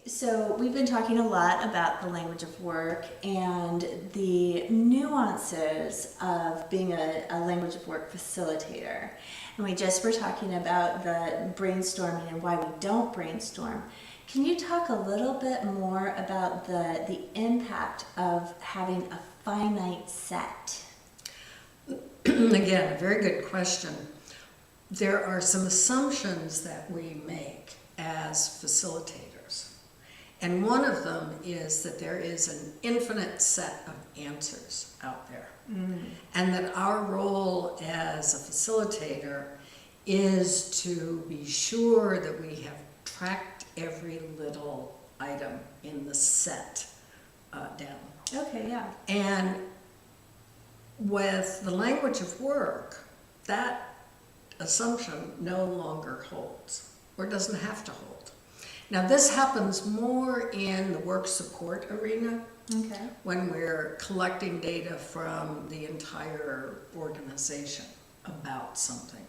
So we've been talking a lot about the language of work and the nuances of being a language of work facilitator. And we just were talking about the brainstorming and why we don't brainstorm. Can you talk a little bit more about the impact of having a finite set? Again, a very good question. There are some assumptions that we make as facilitators. And one of them is that there is an infinite set of answers out there. And that our role as a facilitator is to be sure that we have tracked every little item in the set down. Okay, yeah. And with the language of work, that assumption no longer holds, or doesn't have to hold. Now this happens more in the work support arena, Okay. when we're collecting data from the entire organization about something.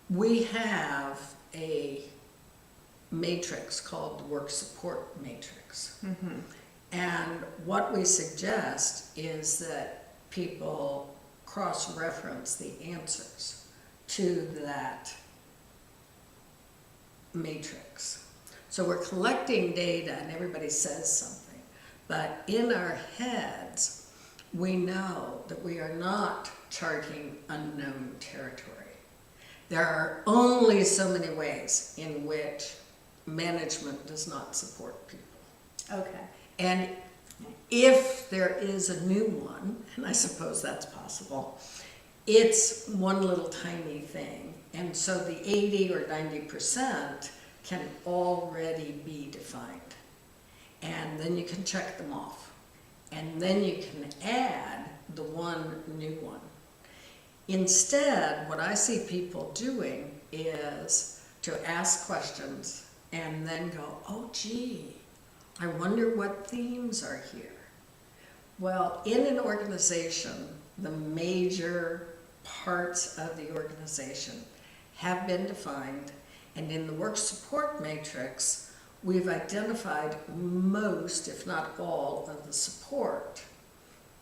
We have a matrix called the work support matrix. And what we suggest is that people cross-reference the answers to that matrix. So we're collecting data and everybody says something, but in our heads, we know that we are not charting unknown territory. There are only so many ways in which management does not support people. Okay. And if there is a new one, and I suppose that's possible, it's one little tiny thing. And so the 80 or 90% can already be defined. And then you can check them off. And then you can add the one new one. Instead, what I see people doing is to ask questions and then go, oh gee, I wonder what themes are here. Well, in an organization, the major parts of the organization have been defined, and in the work support matrix, we've identified most, if not all, of the support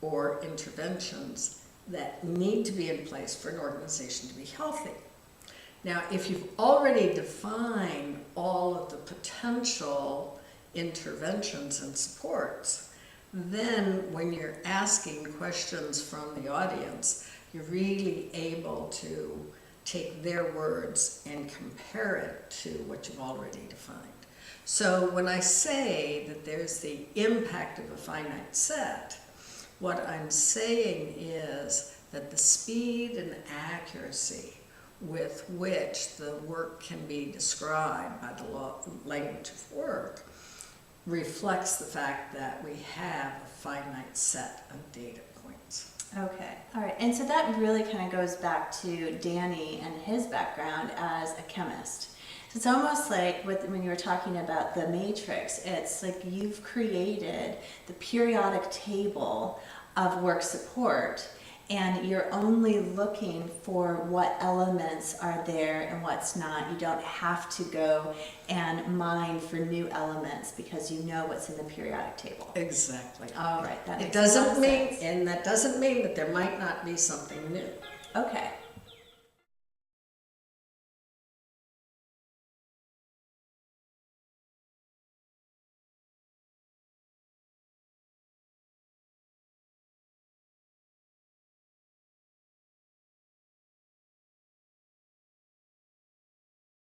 or interventions that need to be in place for an organization to be healthy. Now, if you've already defined all of the potential interventions and supports, then when you're asking questions from the audience, you're really able to take their words and compare it to what you've already defined. So when I say that there's the impact of a finite set, what I'm saying is that the speed and accuracy with which the work can be described by the language of work reflects the fact that we have a finite set of data points. Okay, all right. And so that really kind of goes back to Danny and his background as a chemist. So it's almost like when you were talking about the matrix, it's like you've created the periodic table of work support, and you're only looking for what elements are there and what's not. You don't have to go and mine for new elements because you know what's in the periodic table. Exactly. All right, that makes It doesn't a lot of mean, sense. and that doesn't mean that there might not be something new. Okay.